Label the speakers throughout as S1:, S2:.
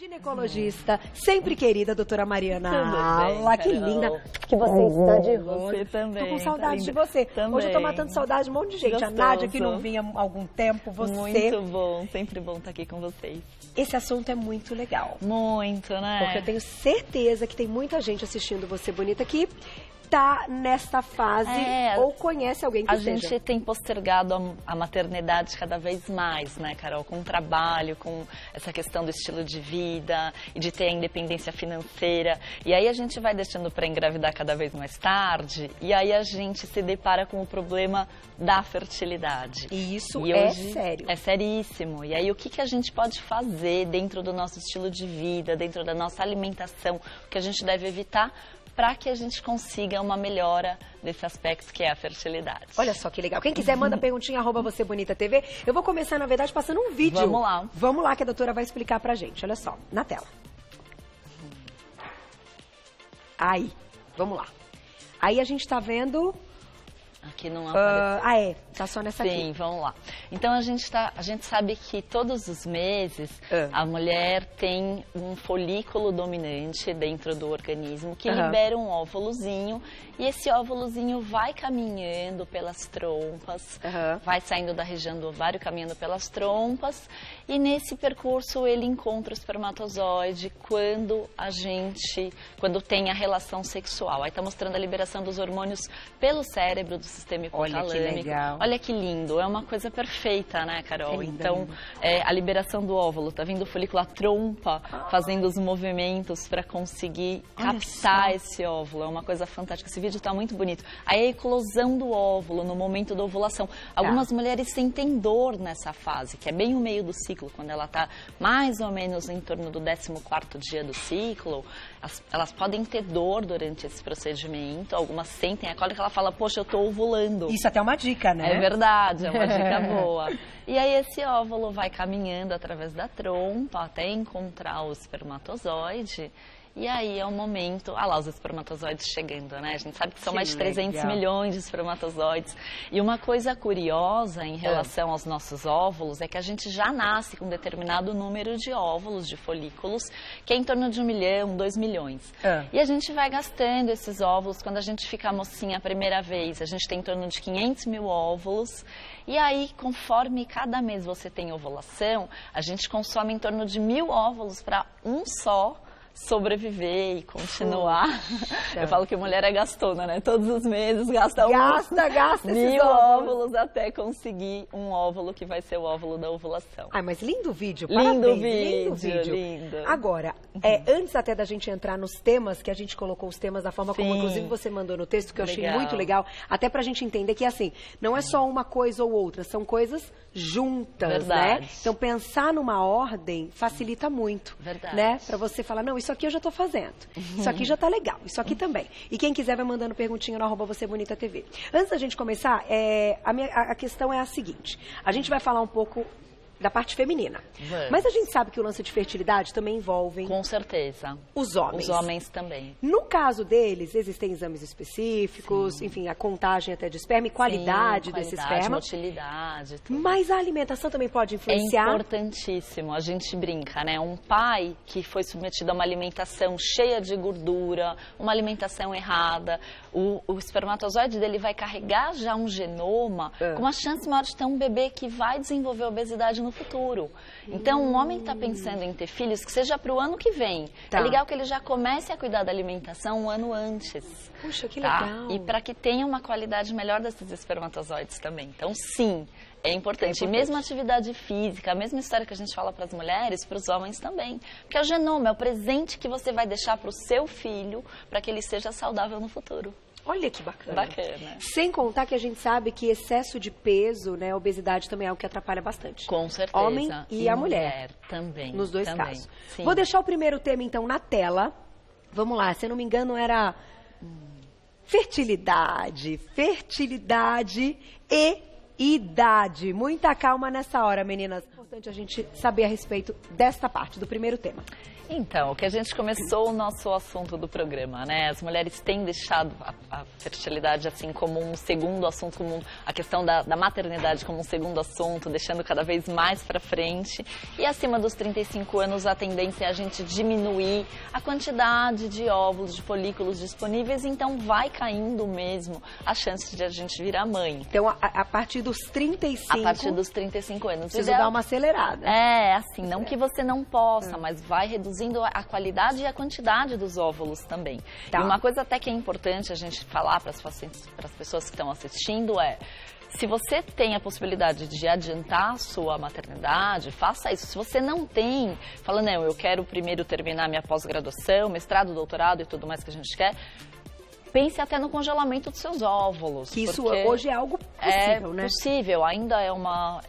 S1: Ginecologista, sempre querida, doutora Mariana.
S2: Tudo bem,
S1: que
S2: Carol.
S1: linda que você está de rosa.
S2: Você também.
S1: Tô com saudade
S2: tá
S1: de você.
S2: também.
S1: Hoje eu tô matando saudade de um monte de gente.
S2: Gostoso.
S1: A Nádia, que não vinha há algum tempo, você.
S2: Muito bom, sempre bom estar aqui com vocês.
S1: Esse assunto é muito legal.
S2: Muito, né?
S1: Porque eu tenho certeza que tem muita gente assistindo Você Bonita que tá nessa fase ou conhece alguém que
S2: a
S1: seja.
S2: gente tem postergado a maternidade cada vez mais, né, Carol? Com o trabalho, com essa questão do estilo de vida e de ter a independência financeira. E aí a gente vai deixando para engravidar cada vez mais tarde e aí a gente se depara com o problema da fertilidade.
S1: E isso
S2: e
S1: é
S2: hoje
S1: sério.
S2: É seríssimo. E aí o que a gente pode fazer dentro do nosso estilo de vida, dentro da nossa alimentação, o que a gente deve evitar para que a gente consiga uma melhora desse aspecto que é a fertilidade.
S1: Olha só que legal. Quem quiser, manda perguntinha, @VocêBonitaTV. Eu vou começar, na verdade, passando um vídeo.
S2: Vamos lá.
S1: Vamos lá, que a doutora vai explicar pra gente. Olha só, na tela. Aí, vamos lá. Aí a gente tá vendo...
S2: Aqui não apareceu.
S1: Tá só nessa
S2: Sim,
S1: aqui.
S2: Sim, vamos lá. Então a gente sabe que todos os meses a mulher tem um folículo dominante dentro do organismo que libera um óvulozinho e esse óvulozinho vai caminhando pelas trompas, vai saindo da região do ovário, caminhando pelas trompas e nesse percurso ele encontra o espermatozoide quando tem a relação sexual. Aí tá mostrando a liberação dos hormônios pelo cérebro, do sistema hipotalâmico.
S1: Olha que legal.
S2: Olha que lindo, é uma coisa perfeita, né, Carol?
S1: É lindo,
S2: então, a liberação do óvulo, tá vendo o folículo, a trompa fazendo os movimentos para conseguir captar esse óvulo, é uma coisa fantástica. Esse vídeo tá muito bonito. Aí a eclosão do óvulo no momento da ovulação. Algumas mulheres sentem dor nessa fase, que é bem o meio do ciclo, quando ela tá mais ou menos em torno do 14º dia do ciclo, elas podem ter dor durante esse procedimento, algumas sentem a cólica, ela fala, poxa, eu tô ovulando.
S1: Isso até é uma dica, né?
S2: É verdade, é uma dica boa. E aí esse óvulo vai caminhando através da trompa até encontrar o espermatozoide. E aí é o momento... Ah lá, os espermatozoides chegando, né? A gente sabe que são mais de 300 milhões de espermatozoides. E uma coisa curiosa em relação aos nossos óvulos é que a gente já nasce com um determinado número de óvulos, de folículos, que é em torno de 1 milhão, 2 milhões. E a gente vai gastando esses óvulos. Quando a gente fica mocinha a primeira vez, a gente tem em torno de 500 mil óvulos. E aí, conforme cada mês você tem ovulação, a gente consome em torno de 1.000 óvulos para um só sobreviver e continuar. Eu falo que mulher é gastona, né? Todos os meses gasta
S1: 1.000
S2: óvulos até conseguir um óvulo que vai ser o óvulo da ovulação.
S1: Ai, mas lindo vídeo,
S2: lindo
S1: parabéns.
S2: vídeo, lindo.
S1: Agora, antes até da gente entrar nos temas, que a gente colocou os temas da forma como, inclusive, você mandou no texto, que eu achei muito legal, até pra gente entender que, assim, não é só uma coisa ou outra, são coisas juntas, né? Então, pensar numa ordem facilita muito, né? Pra você falar, não, isso aqui eu já tô fazendo, isso aqui já tá legal, isso aqui também. E quem quiser vai mandando perguntinha no @VocêBonitaTV. Antes da gente começar, a questão é a seguinte, a gente vai falar um pouco da parte feminina. Mas a gente sabe que o lance de fertilidade também envolve...
S2: Com certeza.
S1: Os homens.
S2: Os homens também.
S1: No caso deles, existem exames específicos, enfim, a contagem até de esperma e qualidade desse esperma.
S2: Motilidade, tudo.
S1: Mas a alimentação também pode influenciar?
S2: É importantíssimo. A gente brinca, né? Um pai que foi submetido a uma alimentação cheia de gordura, uma alimentação errada, o espermatozoide dele vai carregar já um genoma com uma chance maior de ter um bebê que vai desenvolver obesidade no futuro. Então, um homem que está pensando em ter filhos, que seja para o ano que vem, é legal que ele já comece a cuidar da alimentação um ano antes.
S1: Puxa, que legal.
S2: E para que tenha uma qualidade melhor desses espermatozoides também. Então, sim, é importante. E mesmo atividade física, a mesma história que a gente fala para as mulheres, para os homens também. Porque é o genoma, é o presente que você vai deixar para o seu filho, para que ele seja saudável no futuro.
S1: Olha que bacana.
S2: Bacana.
S1: Sem contar que a gente sabe que excesso de peso, né, obesidade também é algo que atrapalha bastante.
S2: Com certeza.
S1: Homem e a mulher.
S2: Também.
S1: Nos dois casos.
S2: Sim.
S1: Vou deixar o primeiro tema, então, na tela. Vamos lá, se eu não me engano, era fertilidade. Fertilidade e idade. Muita calma nessa hora, meninas. É importante a gente saber a respeito desta parte, do primeiro tema.
S2: Então, o que a gente começou o nosso assunto do programa, né? As mulheres têm deixado a fertilidade assim como um segundo assunto, como a questão da maternidade como um segundo assunto, deixando cada vez mais para frente. E acima dos 35 anos a tendência é a gente diminuir a quantidade de óvulos, de folículos disponíveis, então vai caindo mesmo a chance de a gente virar mãe.
S1: Então, a partir dos 35...
S2: A partir dos 35 anos.
S1: Precisa dar uma acelerada.
S2: É, assim, não que você não possa, mas vai reduzindo a qualidade e a quantidade dos óvulos também.
S1: Tá.
S2: E uma coisa até que é importante a gente falar para as pessoas que estão assistindo é: se você tem a possibilidade de adiantar a sua maternidade, faça isso. Se você não tem, fala, não, eu quero primeiro terminar minha pós-graduação, mestrado, doutorado e tudo mais que a gente quer, pense até no congelamento dos seus óvulos.
S1: Que isso hoje é algo possível, né?
S2: É possível, ainda é uma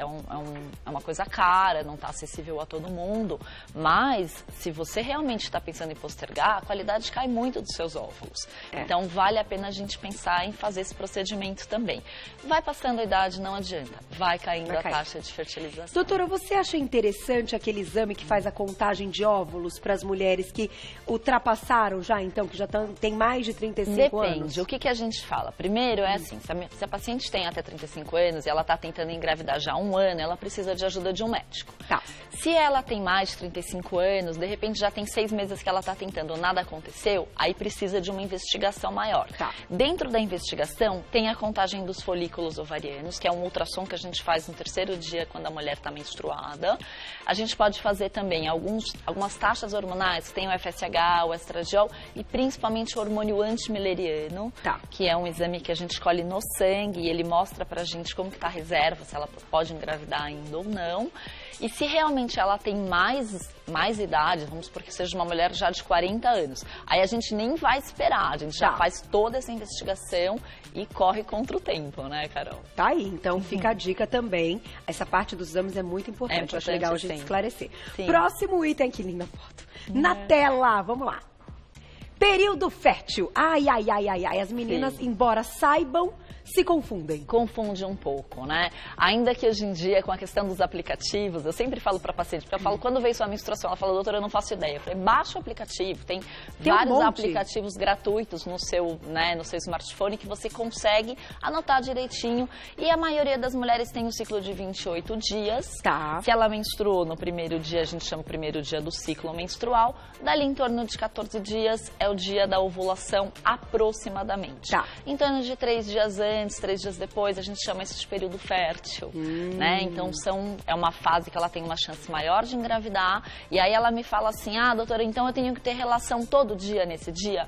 S2: coisa cara, não está acessível a todo mundo, mas se você realmente está pensando em postergar, a qualidade cai muito dos seus óvulos. Então vale a pena a gente pensar em fazer esse procedimento também. Vai passando a idade, não adianta, vai caindo a taxa de fertilização.
S1: Doutora, você acha interessante aquele exame que faz a contagem de óvulos para as mulheres que ultrapassaram já, então, que já tem mais de 35
S2: Depende.
S1: anos?
S2: O que a gente fala? Primeiro é assim, se a paciente tem até 35 anos e ela está tentando engravidar já há 1 ano, ela precisa de ajuda de um médico.
S1: Tá.
S2: Se ela tem mais de 35 anos, de repente já tem 6 meses que ela está tentando, nada aconteceu, aí precisa de uma investigação maior.
S1: Tá.
S2: Dentro da investigação tem a contagem dos folículos ovarianos, que é um ultrassom que a gente faz no 3º dia quando a mulher está menstruada. A gente pode fazer também algumas taxas hormonais, que tem o FSH, o estradiol e principalmente o hormônio antimileriano, que é um exame que a gente colhe no sangue e ele mostra pra gente como que tá a reserva, se ela pode engravidar ainda ou não. E se realmente ela tem mais idade, vamos supor que seja uma mulher já de 40 anos, aí a gente nem vai esperar, a gente já faz toda essa investigação e corre contra o tempo, né, Carol?
S1: Tá aí, então fica a dica também. Essa parte dos exames é muito importante, eu acho legal a gente esclarecer. Sim. Próximo item, que linda foto. Na tela, vamos lá. Período fértil. Ai, ai, ai, ai, ai. As meninas, embora saibam, se confundem.
S2: Confunde um pouco, né? Ainda que hoje em dia, com a questão dos aplicativos, eu sempre falo para paciente, porque eu falo, quando veio sua menstruação, ela fala, doutora, eu não faço ideia. Eu falei, baixa o aplicativo, tem vários aplicativos gratuitos no seu smartphone que você consegue anotar direitinho. E a maioria das mulheres tem um ciclo de 28 dias.
S1: Tá.
S2: Se ela menstruou no primeiro dia, a gente chama o primeiro dia do ciclo menstrual. Dali em torno de 14 dias é o dia da ovulação aproximadamente.
S1: Tá.
S2: Em torno de 3 dias antes, 3 dias depois, a gente chama isso de período fértil, né? Então é uma fase que ela tem uma chance maior de engravidar. E aí ela me fala assim, doutora, então eu tenho que ter relação todo dia nesse dia?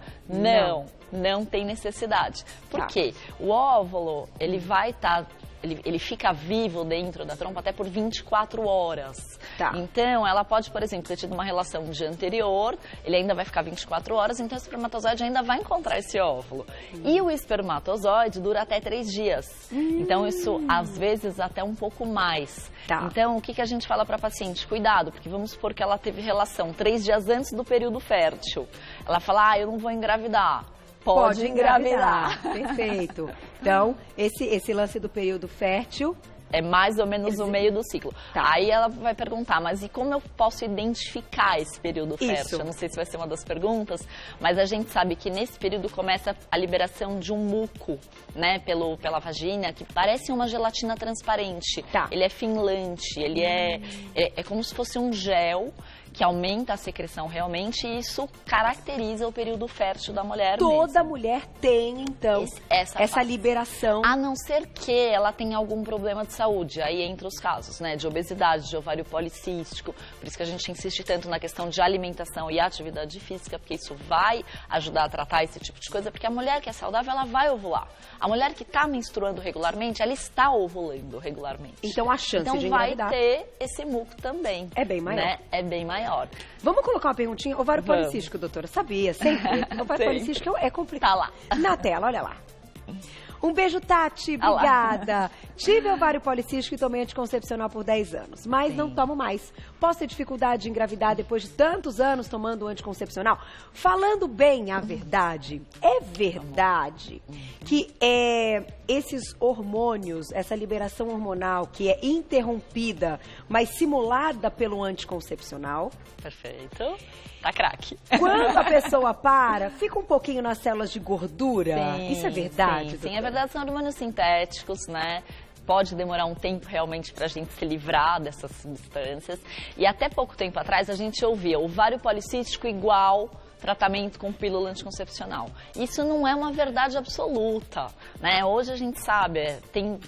S2: Não tem necessidade. Por quê? O óvulo, ele vai estar... Ele fica vivo dentro da trompa até por 24 horas.
S1: Tá.
S2: Então, ela pode, por exemplo, ter tido uma relação no dia anterior, ele ainda vai ficar 24 horas, então o espermatozoide ainda vai encontrar esse óvulo. E o espermatozoide dura até 3 dias. Então, isso, às vezes, até um pouco mais.
S1: Tá.
S2: Então, o que a gente fala para a paciente? Cuidado, porque vamos supor que ela teve relação 3 dias antes do período fértil. Ela fala, eu não vou engravidar. Pode engravidar.
S1: Perfeito. Então, esse lance do período fértil...
S2: É mais ou menos o meio do ciclo. Tá. Aí ela vai perguntar, mas e como eu posso identificar esse período fértil? Eu não sei se vai ser uma das perguntas, mas a gente sabe que nesse período começa a liberação de um muco, né, pela vagina, que parece uma gelatina transparente.
S1: Tá.
S2: Ele é finlante, ele é como se fosse um gel que aumenta a secreção realmente e isso caracteriza o período fértil da mulher
S1: Toda mulher tem, então, essa liberação.
S2: A não ser que ela tenha algum problema de saúde, aí entra os casos, né, de obesidade, de ovário policístico, por isso que a gente insiste tanto na questão de alimentação e atividade física, porque isso vai ajudar a tratar esse tipo de coisa, porque a mulher que é saudável, ela vai ovular. A mulher que está menstruando regularmente, ela está ovulando regularmente.
S1: Então a chance de engravidar...
S2: vai ter esse muco também.
S1: É bem maior.
S2: Né? É bem maior.
S1: Vamos colocar uma perguntinha? Ovário policístico, doutora, sabia? Sempre. Ovário policístico é complicado.
S2: Tá lá.
S1: Na tela, olha lá. Um beijo, Tati. Obrigada. Tive ovário policístico e tomei anticoncepcional por 10 anos, mas não tomo mais. Posso ter dificuldade de engravidar depois de tantos anos tomando anticoncepcional? Falando bem a verdade, é verdade que esses hormônios, essa liberação hormonal que é interrompida, mas simulada pelo anticoncepcional.
S2: Perfeito. Tá craque.
S1: Quando a pessoa para, fica um pouquinho nas células de gordura.
S2: Sim,
S1: isso é verdade?
S2: Sim, é verdade. São hormônios sintéticos, né? Pode demorar um tempo realmente para a gente se livrar dessas substâncias. E até pouco tempo atrás a gente ouvia ovário policístico igual tratamento com pílula anticoncepcional. Isso não é uma verdade absoluta, né? Hoje a gente sabe, tem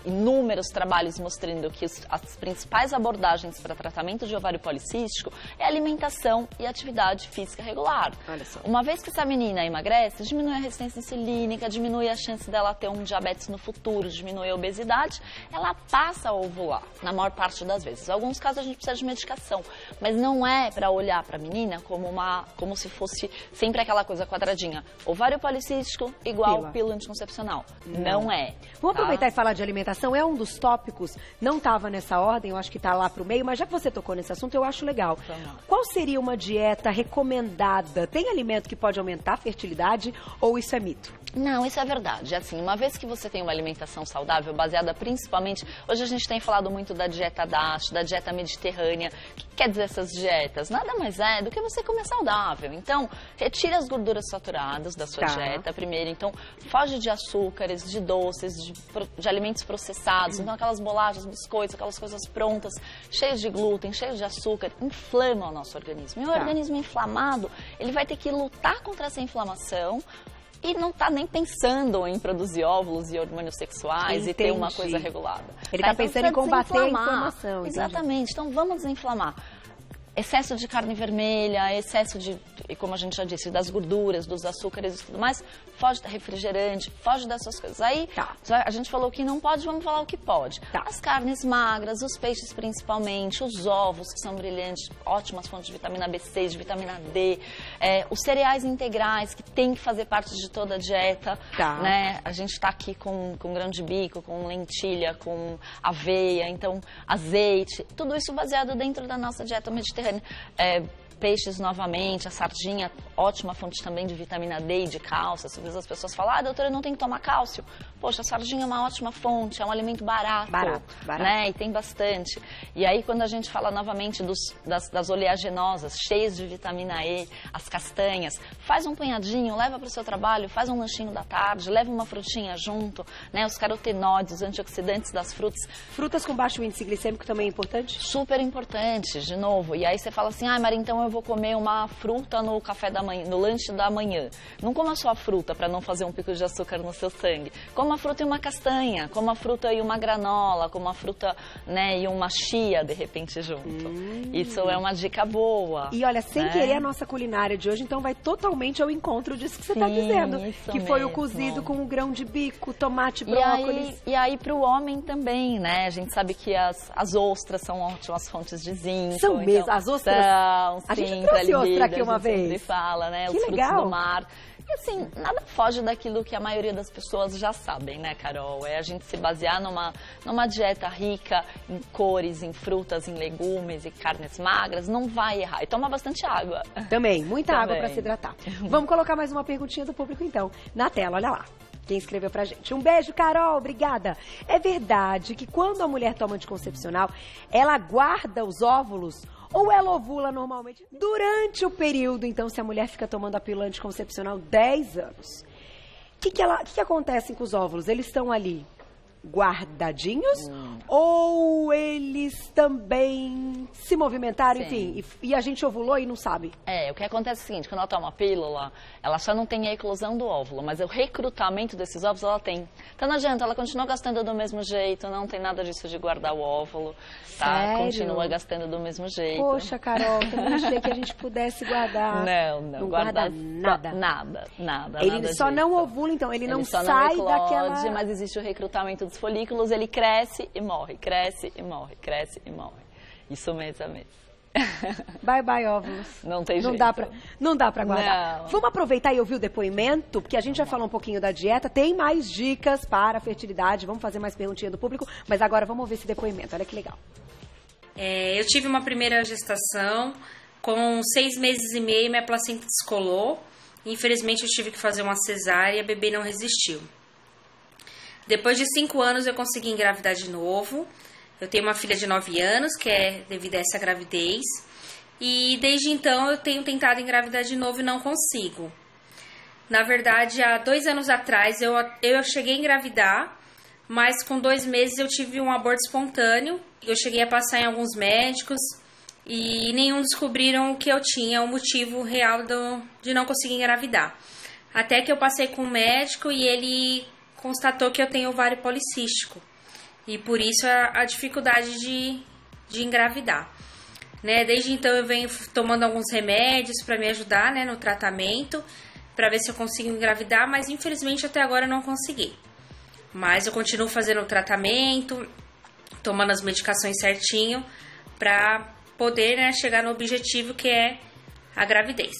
S2: inúmeros trabalhos mostrando que as principais abordagens para tratamento de ovário policístico é alimentação e atividade física regular.
S1: Olha só.
S2: Uma vez que essa menina emagrece, diminui a resistência insulínica, diminui a chance dela ter um diabetes no futuro, diminui a obesidade, ela passa a ovular, na maior parte das vezes. Em alguns casos a gente precisa de medicação, mas não é para olhar para a menina como se fosse sempre aquela coisa quadradinha. Ovário policístico igual pílula anticoncepcional. Não é.
S1: Vamos aproveitar e falar de alimentação. É um dos tópicos, não estava nessa ordem, eu acho que está lá para o meio, mas já que você tocou nesse assunto, eu acho legal. Qual seria uma dieta recomendada? Tem alimento que pode aumentar a fertilidade ou isso é mito?
S2: Não, isso é verdade. Assim, uma vez que você tem uma alimentação saudável, baseada principalmente... Hoje a gente tem falado muito da dieta DASH, da dieta mediterrânea. O que quer dizer essas dietas? Nada mais é do que você comer saudável. Então, retira as gorduras saturadas da sua dieta primeiro. Então, foge de açúcares, de doces, de alimentos processados. Então, aquelas bolachas, biscoitos, aquelas coisas prontas, cheias de glúten, cheias de açúcar, inflamam o nosso organismo. E o organismo inflamado, ele vai ter que lutar contra essa inflamação e não está nem pensando em produzir óvulos e hormônios sexuais e ter uma coisa regulada.
S1: Ele está pensando em combater a inflamação.
S2: Exatamente. Então, vamos desinflamar. Excesso de carne vermelha, excesso de, como a gente já disse, das gorduras, dos açúcares e tudo mais, foge da refrigerante, foge dessas coisas. Aí, a gente falou que não pode, vamos falar o que pode. As carnes magras, os peixes principalmente, os ovos, que são brilhantes, ótimas fontes de vitamina B6, de vitamina D, os cereais integrais, que tem que fazer parte de toda a dieta, né? A gente está aqui com grão de bico, com lentilha, com aveia, então azeite, tudo isso baseado dentro da nossa dieta mediterrânea. Peixes novamente, a sardinha, ótima fonte também de vitamina D e de cálcio. Às vezes as pessoas falam, doutora, eu não tenho que tomar cálcio. Poxa, a sardinha é uma ótima fonte, é um alimento barato. Né? E tem bastante. E aí quando a gente fala novamente das oleaginosas, cheias de vitamina E, as castanhas, faz um punhadinho, leva para o seu trabalho, faz um lanchinho da tarde, leva uma frutinha junto, né? Os carotenoides, os antioxidantes das frutas.
S1: Frutas com baixo índice glicêmico também é importante?
S2: Super importante, de novo. E aí você fala assim, Maria, então eu vou comer uma fruta no café da manhã, no lanche da manhã. Não coma só a fruta para não fazer um pico de açúcar no seu sangue. Coma a fruta e uma castanha, coma a fruta e uma granola, coma a fruta, né, e uma chia de repente junto. Isso é uma dica boa.
S1: E olha, sem querer a nossa culinária de hoje, então vai totalmente ao encontro disso que você está dizendo. Que foi o cozido com o grão de bico, tomate, brócolis.
S2: E aí para o homem também, né? A gente sabe que as ostras são ótimas fontes de zinco.
S1: São então, mesmo, as ostras.
S2: A gente trouxe
S1: ostra aqui uma vez.
S2: Sempre fala, né?
S1: Que
S2: os
S1: legal.
S2: Frutos do mar. E assim, nada foge daquilo que a maioria das pessoas já sabem, né, Carol? É a gente se basear numa dieta rica em cores, em frutas, em legumes e carnes magras, não vai errar. E toma bastante água.
S1: Também, muita água para se hidratar. Vamos colocar mais uma perguntinha do público, então, na tela, olha lá. Quem escreveu pra gente. Um beijo, Carol, obrigada. É verdade que quando a mulher toma anticoncepcional, ela guarda os óvulos ou ela ovula normalmente durante o período? Então, se a mulher fica tomando a pílula anticoncepcional 10 anos, o que acontece com os óvulos? Eles estão ali guardadinhos ou eles também se movimentaram, enfim, e a gente ovulou e não sabe?
S2: O que acontece é o seguinte, quando ela toma a pílula, ela só não tem a eclosão do óvulo, mas o recrutamento desses óvulos ela tem. Então não adianta, ela continua gastando do mesmo jeito, não tem nada disso de guardar o óvulo, tá?
S1: Sério?
S2: Continua gastando do mesmo jeito.
S1: Poxa, Carol, eu achei que a gente pudesse guardar.
S2: Não
S1: guarda nada.
S2: Nada.
S1: Ele
S2: nada
S1: só
S2: disso.
S1: não ovula, então, ele não
S2: só
S1: sai
S2: não
S1: daquela...
S2: mas existe o recrutamento dos folículos, ele cresce e morre, cresce e morre, cresce e morre. Isso mês a mês.
S1: Bye, bye, óvulos.
S2: Não tem jeito.
S1: Não dá pra guardar.
S2: Não.
S1: Vamos aproveitar e ouvir o depoimento, porque a gente já falou um pouquinho da dieta, tem mais dicas para a fertilidade, vamos fazer mais perguntinha do público, mas agora vamos ouvir esse depoimento, olha que legal.
S3: Eu tive uma primeira gestação, com 6 meses e meio minha placenta descolou, infelizmente eu tive que fazer uma cesárea e a bebê não resistiu. Depois de 5 anos eu consegui engravidar de novo. Eu tenho uma filha de 9 anos, que é devido a essa gravidez. E desde então eu tenho tentado engravidar de novo e não consigo. Na verdade, há 2 anos atrás eu cheguei a engravidar, mas com 2 meses eu tive um aborto espontâneo. Eu cheguei a passar em alguns médicos e nenhum descobriram o que eu tinha, o motivo real de não conseguir engravidar. Até que eu passei com um médico e ele constatou que eu tenho ovário policístico. E por isso a dificuldade de engravidar. Né? Desde então eu venho tomando alguns remédios para me ajudar, né, no tratamento, para ver se eu consigo engravidar, mas infelizmente até agora eu não consegui. Mas eu continuo fazendo o tratamento, tomando as medicações certinho, para poder, né, chegar no objetivo que é a gravidez.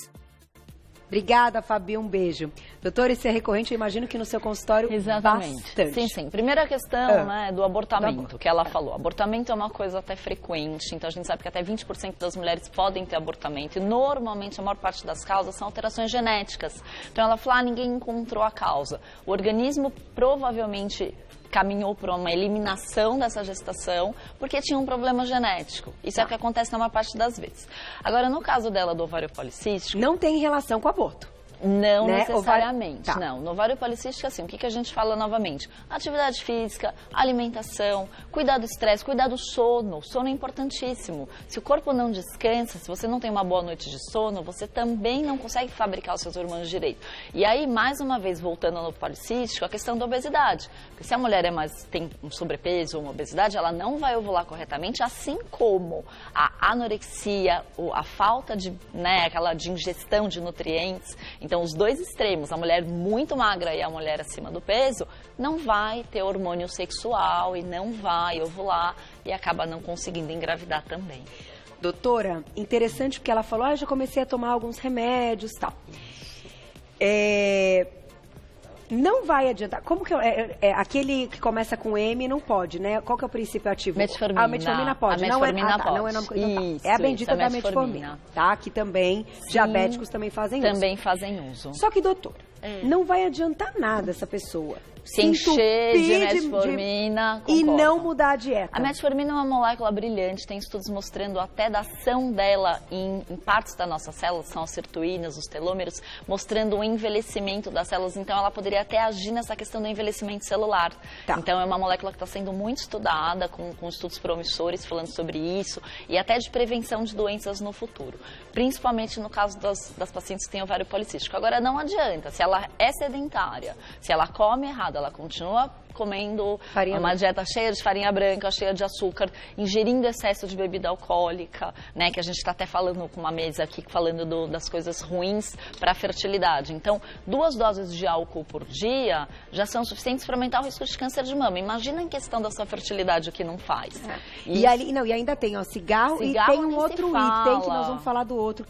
S1: Obrigada, Fabi, um beijo. Doutora, isso é recorrente, eu imagino que no seu consultório bastante.
S2: Sim, sim. Primeira questão, né, do abortamento, que ela falou. Abortamento é uma coisa até frequente, então a gente sabe que até 20% das mulheres podem ter abortamento. E normalmente a maior parte das causas são alterações genéticas. Então ela falou, ninguém encontrou a causa. O organismo provavelmente caminhou para uma eliminação dessa gestação porque tinha um problema genético. Isso é o que acontece na maior parte das vezes. Agora, no caso dela do ovário policístico...
S1: Não tem relação com o aborto.
S2: Não, né? Necessariamente, não. No ovário policístico, assim, o que a gente fala novamente? Atividade física, alimentação, cuidar do estresse, cuidar do sono. O sono é importantíssimo. Se o corpo não descansa, se você não tem uma boa noite de sono, você também não consegue fabricar os seus hormônios direito. E aí, mais uma vez, voltando no policístico, a questão da obesidade. Porque se a mulher tem um sobrepeso ou uma obesidade, ela não vai ovular corretamente, assim como a anorexia, a falta de, né, aquela de ingestão de nutrientes. Então, os dois extremos, a mulher muito magra e a mulher acima do peso, não vai ter hormônio sexual e não vai ovular e acaba não conseguindo engravidar também.
S1: Doutora, interessante porque ela falou, eu já comecei a tomar alguns remédios e tal. Não vai adiantar. Como que aquele que começa com M não pode, né? Qual que é o princípio ativo?
S2: Metformina.
S1: A metformina pode.
S2: A metformina pode.
S1: Não é nome, então, é a bendita da metformina, tá? Que também, diabéticos também fazem uso.
S2: Também fazem uso.
S1: Só que, doutor, não vai adiantar nada essa pessoa
S2: se encher de metformina
S1: e não mudar a dieta.
S2: A metformina é uma molécula brilhante, tem estudos mostrando até da ação dela em partes das nossas células, são as sirtuínas, os telômeros, mostrando o envelhecimento das células, então ela poderia até agir nessa questão do envelhecimento celular. Tá. Então é uma molécula que está sendo muito estudada, com estudos promissores falando sobre isso, e até de prevenção de doenças no futuro, principalmente no caso das pacientes que têm ovário policístico. Agora não adianta, se ela é sedentária, se ela come errado, ela continua comendo uma dieta cheia de farinha branca, cheia de açúcar, ingerindo excesso de bebida alcoólica, né? Que a gente está até falando com uma mesa aqui, falando das coisas ruins para a fertilidade. Então, 2 doses de álcool por dia já são suficientes para aumentar o risco de câncer de mama. Imagina em questão da sua fertilidade o que não faz.
S1: E ainda tem cigarro e tem um outro item que nós vamos falar do outro.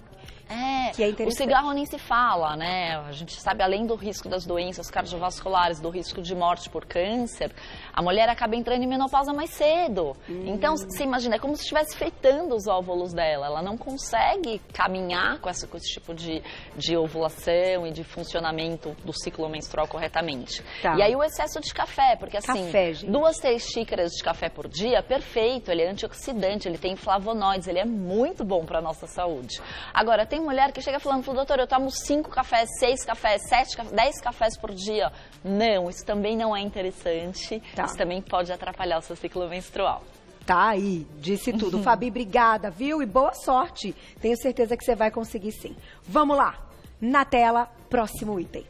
S1: Que é
S2: o cigarro nem se fala, né? A gente sabe, além do risco das doenças cardiovasculares, do risco de morte por câncer, a mulher acaba entrando em menopausa mais cedo. Então, você imagina, é como se estivesse fritando os óvulos dela. Ela não consegue caminhar com esse tipo de ovulação e de funcionamento do ciclo menstrual corretamente. Tá. E aí o excesso de café, porque assim, 2, 3 xícaras de café por dia, perfeito, ele é antioxidante, ele tem flavonoides, ele é muito bom para a nossa saúde. Agora, tem mulher que chega falando, doutor, eu tomo 5 cafés, 6 cafés, 7 cafés, 10 cafés por dia. Não, isso também não é interessante. Tá. Isso também pode atrapalhar o seu ciclo menstrual.
S1: Tá aí, disse tudo. Fabi, obrigada, viu? E boa sorte. Tenho certeza que você vai conseguir sim. Vamos lá. Na tela, próximo item.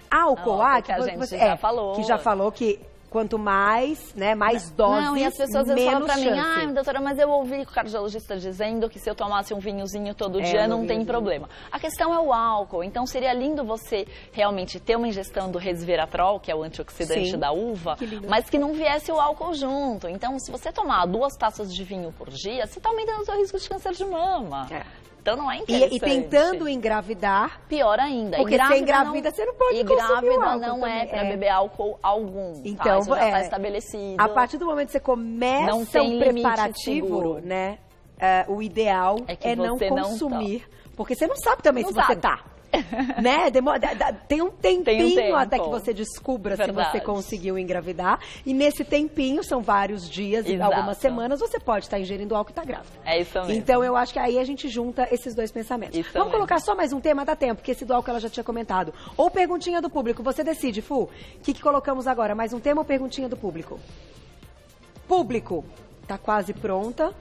S1: Álcool,
S2: que a gente já falou.
S1: Que já falou que quanto mais, né, mais doses,
S2: não, e as pessoas
S1: menos
S2: falam pra mim,
S1: chance.
S2: Doutora, mas eu ouvi o cardiologista dizendo que se eu tomasse um vinhozinho todo dia não tem problema. A questão é o álcool, então seria lindo você realmente ter uma ingestão do resveratrol, que é o antioxidante da uva, mas que não viesse o álcool junto. Então, se você tomar 2 taças de vinho por dia, você está aumentando o seu risco de câncer de mama. Então não é interessante.
S1: E tentando engravidar...
S2: Pior ainda.
S1: Porque se engravida, você não pode consumir álcool.
S2: E grávida não é para beber álcool algum.
S1: Então,
S2: isso já está estabelecido.
S1: A partir do momento que você começa um preparativo, né? O ideal é não consumir. Porque você não sabe também se você tá. Né? Tem um tempinho até que você descubra se você conseguiu engravidar. E nesse tempinho, são vários dias e algumas semanas, você pode estar ingerindo álcool e estar grávida.
S2: É isso mesmo.
S1: Então, eu acho que aí a gente junta esses 2 pensamentos. Vamos colocar só mais um tema, dá tempo, porque esse do álcool ela já tinha comentado. Ou perguntinha do público, você decide, Fu. O que colocamos agora? Mais um tema ou perguntinha do público? Público, tá quase pronta.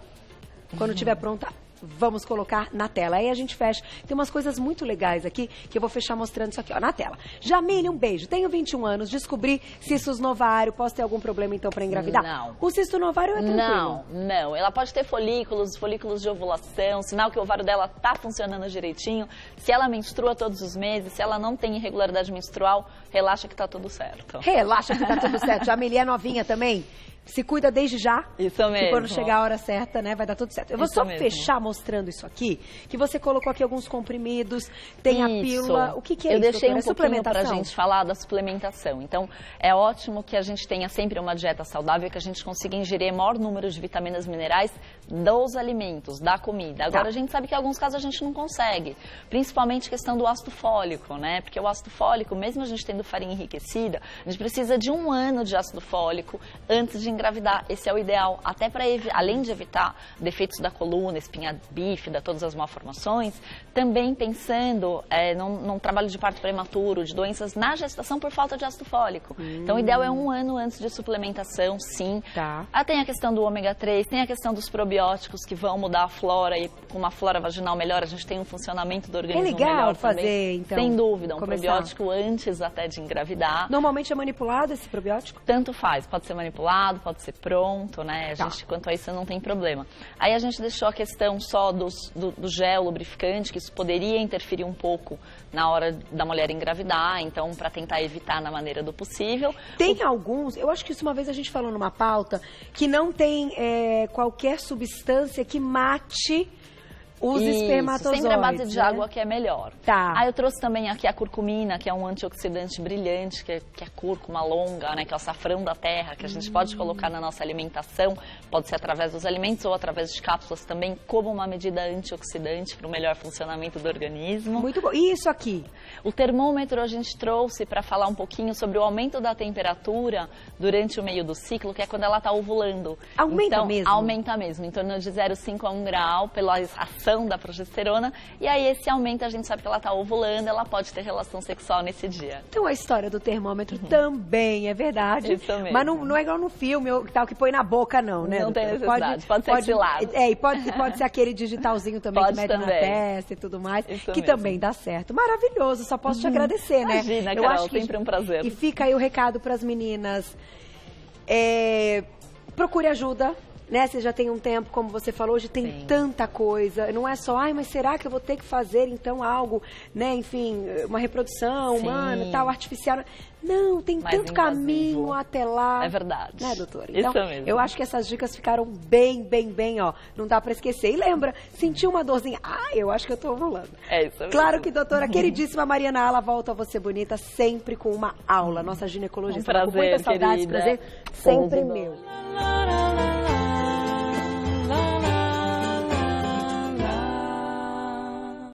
S1: Quando estiver pronta, vamos colocar na tela. Aí a gente fecha. Tem umas coisas muito legais aqui que eu vou fechar mostrando isso aqui, ó, na tela. Jamile, um beijo. Tenho 21 anos, descobri cistos no ovário. Posso ter algum problema então para engravidar?
S2: Não.
S1: O cisto no ovário é tranquilo?
S2: Não. Ela pode ter folículos de ovulação, sinal que o ovário dela tá funcionando direitinho. Se ela menstrua todos os meses, se ela não tem irregularidade menstrual, relaxa que tá tudo certo.
S1: Relaxa que tá tudo certo. Jamile é novinha também? Se cuida desde já.
S2: Isso mesmo.
S1: E quando chegar a hora certa, né, vai dar tudo certo. Eu vou só fechar mostrando isso aqui, que você colocou aqui alguns comprimidos, tem a pílula. O que é isso,
S2: Eu deixei
S1: doutora?
S2: um pouquinho pra gente falar da suplementação. Então, é ótimo que a gente tenha sempre uma dieta saudável e que a gente consiga ingerir o maior número de vitaminas e minerais dos alimentos, da comida. Agora, a gente sabe que em alguns casos a gente não consegue. Principalmente a questão do ácido fólico, né? Porque o ácido fólico, mesmo a gente tendo farinha enriquecida, a gente precisa de 1 ano de ácido fólico antes de engravidar. Esse é o ideal, até para além de evitar defeitos da coluna, espinha bífida, todas as malformações, também pensando num trabalho de parto prematuro, de doenças na gestação por falta de ácido fólico. Então, o ideal é 1 ano antes de suplementação, sim. Tem a questão do ômega 3, tem a questão dos probióticos que vão mudar a flora e com uma flora vaginal melhor, a gente tem um funcionamento do organismo melhor também. É legal fazer, então. Sem dúvida, probiótico antes até de engravidar.
S1: Normalmente é manipulado esse probiótico?
S2: Tanto faz, pode ser manipulado, pode ser pronto, né? A gente, quanto a isso, não tem problema. Aí a gente deixou a questão só do gel lubrificante, que isso poderia interferir um pouco na hora da mulher engravidar, então, para tentar evitar na maneira do possível.
S1: Tem alguns, eu acho que isso uma vez a gente falou numa pauta, que não tem qualquer substância que mate os espermatozoides.
S2: Sempre a base de água que é melhor. Eu trouxe também aqui a curcumina, que é um antioxidante brilhante, que é a cúrcuma longa, né, que é o açafrão da terra, que a gente pode colocar na nossa alimentação, pode ser através dos alimentos ou através de cápsulas também, como uma medida antioxidante para o melhor funcionamento do organismo.
S1: Muito bom. E isso aqui?
S2: O termômetro a gente trouxe para falar um pouquinho sobre o aumento da temperatura durante o meio do ciclo, que é quando ela está ovulando.
S1: Aumenta mesmo?
S2: Aumenta mesmo, em torno de 0,5 a 1 grau, pela ação da progesterona, e aí esse aumento a gente sabe que ela está ovulando, ela pode ter relação sexual nesse dia.
S1: Então a história do termômetro também é verdade,
S2: isso mesmo.
S1: Mas não é igual no filme, tal que põe na boca não, né?
S2: Não tem necessidade, pode ser esse lado.
S1: E pode ser aquele digitalzinho também que mede na testa e tudo mais, isso que mesmo. Também dá certo. Maravilhoso, só posso te agradecer, né?
S2: Imagina, Carol, eu acho que sempre um prazer.
S1: E fica aí o recado para as meninas, procure ajuda. Né? Você já tem um tempo, como você falou, hoje tem tanta coisa. Não é só, mas será que eu vou ter que fazer, então, algo, né? Enfim, uma reprodução humana, tal, artificial. Não, tem tanto caminho até lá.
S2: É verdade.
S1: Né, doutora? Então,
S2: isso mesmo.
S1: Eu acho que essas dicas ficaram bem, ó. Não dá pra esquecer. E lembra, sentiu uma dorzinha? Eu acho que eu tô ovulando.
S2: É isso mesmo.
S1: Claro que, doutora, queridíssima Mariana Ala volta a Você Bonita sempre com uma aula. Nossa ginecologista.
S2: Um prazer,
S1: com muita saudade,
S2: querida.
S1: Prazer sempre meu.